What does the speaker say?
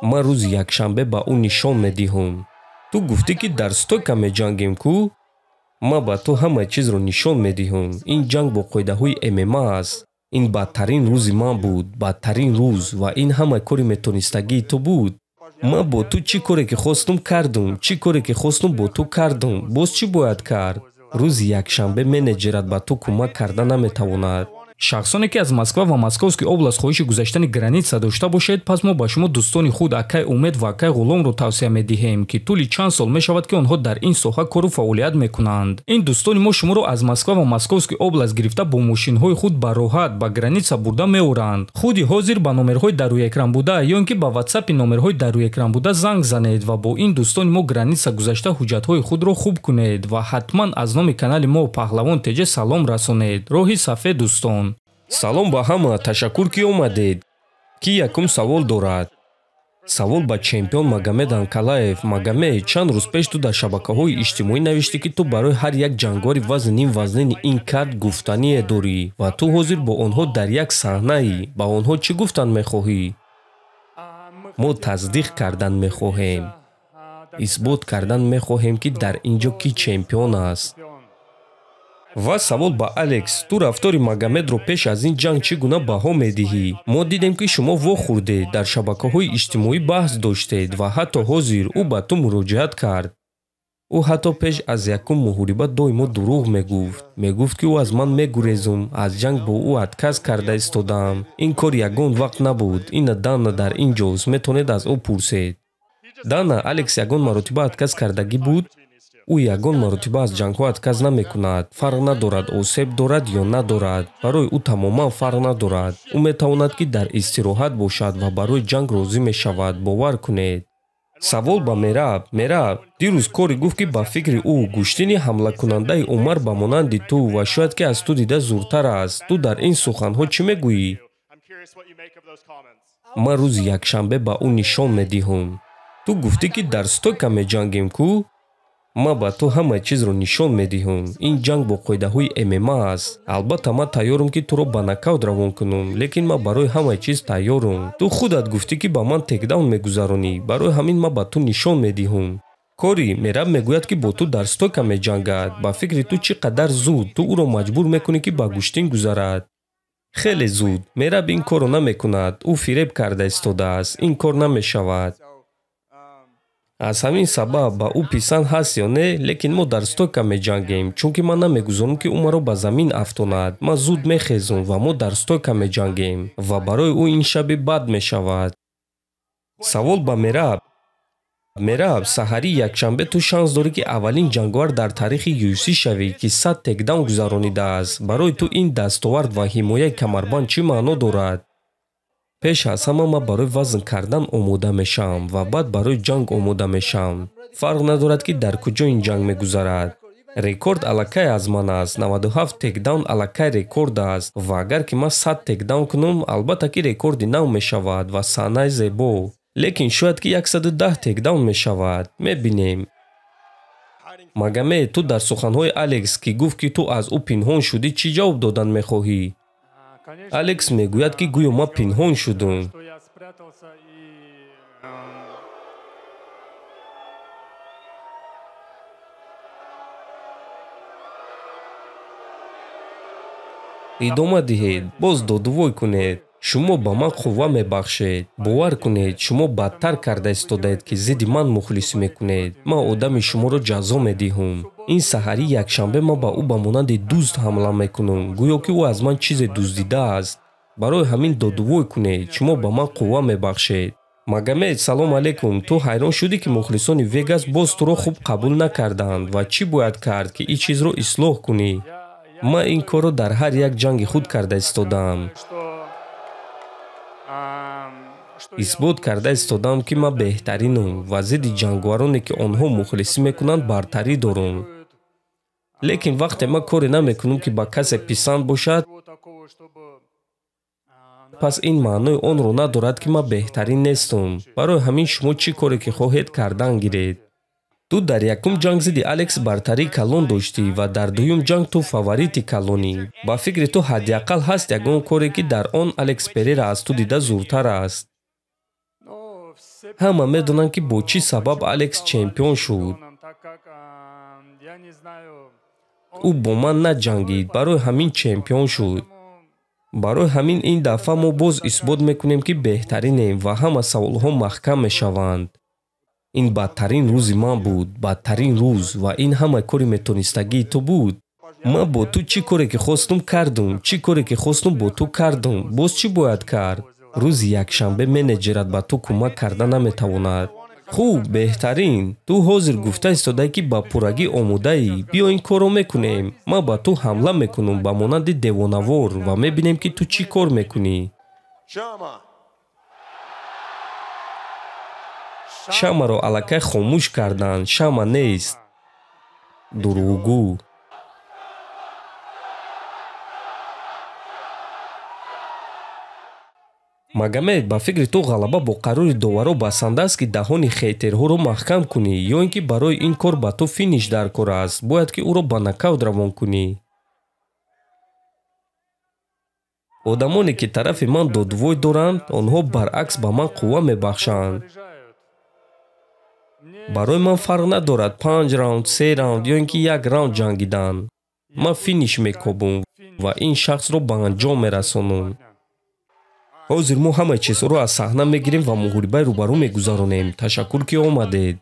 ма рӯзи якшанбе ба ӯ нишон медиҳам. Ту гуфтӣ ки дар стойка меҷангем ку? ма ба ту ҳама чизро нишон медиҳам. Ин ҷанг бо қоидаҳои ММА аст. Ин бадтарин рӯзи ман буд, бадтарин рӯз ва ин ҳама кори метонистагии ту буд. ма бо ту чӣ коре ки хостум кардам, чӣ коре ки хостум бо ту кардам. Боз чӣ бояд кард? рӯзи якшанбе менеҷерат ба ту кӯмак карда наметавонад. шахсоне ки аз Москва ва Московский област хоҳиши гузаштани граница дошта бошед, пас мо ба шумо дӯстони худ Акай Умед ва Акай Ғуломро тавсия медиҳем, ки тӯли чанд сол мешавад ки онҳо дар ин соҳа кору фаъолият мекунанд. Ин дӯстони мо шуморо аз Москва ва Московский област гирифта бо мошинҳои худ ба роҳат ба граница бурда меоранд. худи ҳозир ба номерҳои дар рӯи экран буда ё ин ки ба WhatsApp номерҳои дар рӯи экран буда занг занед ва бо ин дӯстони мо граница гузашта ҳуҷҷатҳои худро хуб кунед ва ҳатман аз номи канали мо Паҳлавон ТЖ салом расонед. роҳи сафед дӯстон. салом ба ҳама, ташаккур ки омадед. Ки якум савол дорад? Савол ба чемпион Магомед Анкалаев. Магомед, чанд рӯз пеш ту дар шабакаҳои иҷтимоӣ навиштӣ ки ту барои ҳар як ҷангори вазни ним вазнини ин кард гуфтание дорӣ ва ту ҳозир бо онҳо дар як саҳнаӣ. Ба онҳо чӣ гуфтан мехоҳӣ? мо тасдиқ кардан мехоҳем. исбот кардан мехоҳем ки дар ин ҷо кӣ чемпион аст. ва савол ба Алекс. Ту рафтори Магомедро пеш аз ин ҷанг чӣ гуна баҳо медиҳӣ? Мо дидем ки шумо вохӯрдед, дар шабакаҳои иҷтимоӣ баҳс доштед ва ҳатто ҳозир ӯ ба ту муроҷиат кард. ӯ ҳатто пеш аз якум муҳорибат доимо дурӯғ мегуфт. Мегуфт ки ӯ аз ман мегурезум, аз ҷанг бо ӯ отказ карда истодам. Ин кор ягон вақт набуд. Ина Дана дар ин ҷост, метавонед аз ӯ пурсед. Дана, Алекс ягон маротиба отказ кардагӣ буд? ӯ ягон маротиба аз ҷангҳо отказ намекунад. Фарқ надорад осеб дорад ё надорад. Барои ӯ тамоман фарқ надорад. ӯ метавонад ки дар истироҳат бошад ва барои ҷанг розӣ мешавад. бовар кунед. савол ба Мераб. Мераб, дирӯз кори гуфт ки ба фикри ӯ гӯштини ҳамлакунандаи Умар ба монанди ту ва шояд ки аз ту дида зуртар аст. Ту дар ин суханҳо чӣ мегӯӣ? ман рӯзи якшанбе ба ӯ нишон медиҳам. ту гуфтӣ ки дар стойка меҷангем ку? ма ба ту ҳама чизро нишон медиҳам. Ин ҷанг бо қоидаҳои ММА аст. Албатта ман тайёрам ки туро ба нокаут равон кунам, лекин ман барои ҳама чиз тайёрам. Ту худат гуфтӣ ки ба ман текдаун мегузаронӣ. Барои ҳамин ман ба ту нишон медиҳам. Кори, Мераб мегӯяд ки бо ту дар стойка меҷангад. Ба фикри ту чӣ қадар зуд ту ӯро маҷбур мекунӣ ки ба гӯштин гузарад? хеле зуд. Мераб ин корро намекунад. ӯ фиреб карда истодааст. Ин кор намешавад. аз ҳамин сабаб ба ӯ писанд ҳаст ё не, лекин мо дар стойка меҷангем, чунки ман намегузорам ки ӯ маро ба замин афтонад. ман зуд мехезам ва мо дар стойка меҷангем ва барои ӯ ин шаби бад мешавад. савол ба Мераб. Мераб, саҳари якшанбе ту шанс дорӣ ки аввалин ҷангвар дар тарихи UFC шавӣ ки 100 текдаун гузаронидааст. барои ту ин дастовард ва ҳимояи камарбанд чӣ маъно дорад? пеш аз ҳама ман барои вазн кардан омода мешавам ва баъд барои ҷанг омода мешавам. фарқ надорад ки дар куҷо ин ҷанг мегузарад. рекорд аллакай аз ман аст. 97 текдаун аллакай рекорд аст ва агар ки ман 100 текдаун кунам, албатта ки рекорди нав мешавад ва саҳнаи зебо. лекин шояд ки 110 текдаун мешавад. мебинем. Магомед, ту дар суханҳои Алекс ки гуфт ки ту аз ӯ пинҳон шудӣ чӣ ҷавоб додан мехоҳӣ? Алекс мегӯяд ки гӯё ман пинҳон шудам. идома диҳед, боз додувой кунед. шумо ба ман қувва мебахшед. бовар кунед, шумо бадтар карда истодаед ки зидди ман мухлисӣ мекунед. ман одами шуморо ҷазо медиҳам. ин саҳари якшанбе ман ба ӯ ба монанди дӯст ҳамла мекунам, гӯё ки ӯ аз ман чизе дуздидааст. барои ҳамин додувой кунед, шумо ба ман қувва мебахшед. Магомед, салом алейкум. Ту ҳайрон шудӣ ки мухлисони Вегас боз туро хуб қабул накарданд ва чӣ бояд кард ки ин чизро ислоҳ кунӣ? ман ин корро дар ҳар як ҷанги худ карда истодам. исбот карда истодам ки ман беҳтаринам ва зидди ҷангвароне ки онҳо мухлисӣ мекунанд бартарӣ дорам. лекин вақте ман коре намекунам ки ба касе писанд бошад, пас ин маънои онро надорад ки ман беҳтарин нестам. барои ҳамин шумо чӣ коре ки хоҳед кардан гиред. ту дар якум ҷанг зидди Алекс бартарии калон доштӣ ва дар дуюм ҷанг ту фаворити калонӣ. ба фикри ту ҳаддиақал ҳаст ягон коре ки дар он Алекс Перейра аз ту дида зуртар аст? ҳама медонанд ки бо чӣ сабаб Алекс чемпион шуд. ӯ бо ман наҷангид, барои ҳамин чемпион шуд. барои ҳамин ин дафъа мо боз исбот мекунем ки беҳтаринем ва ҳама саволҳо маҳкам мешаванд. ин бадтарин рӯзи ман буд, бадтарин рӯз, ва ин ҳама кори метонистагии ту буд. ман бо ту чӣ коре ки хостум кардум, чӣ коре ки хостум бо ту кардум, боз чӣ бояд кард? рӯзи якшанбе менеҷерат ба ту кӯмак карда наметавонад. хуб, беҳтарин, ту ҳозир гуфта истодаӣ ки ба пуррагӣ омодаӣ, биё ин корро мекунем. ман ба ту ҳамла мекунам ба монанди девонавор ва мебинем ки ту чӣ кор мекунӣ. шамаро аллакай хомӯш карданд. шама нест. дурӯғгӯ. Магомед, ба фикри ту ғалаба бо қарори доваро басанда аст ки даҳони хейтерҳоро маҳкам кунӣ ё ин ки барои ин кор ба ту финиш дар кор аст, бояд ки ӯро ба нокаут равон кунӣ? одамоне ки тарафи ман додвой доранд, онҳо баръакс ба ман қувва мебахшанд. барои ман фарқ надорад 5 раунд, 3 раунд ё ин ки 1 раунд ҷангидан. ман финиш мекобум ва ин шахсро ба анҷом мерасонам. ҳозир мо ҳамаи чизҳоро аз саҳна мегирем ва муҳорибаи рӯбарӯ мегузаронем. ташаккур ки омадед.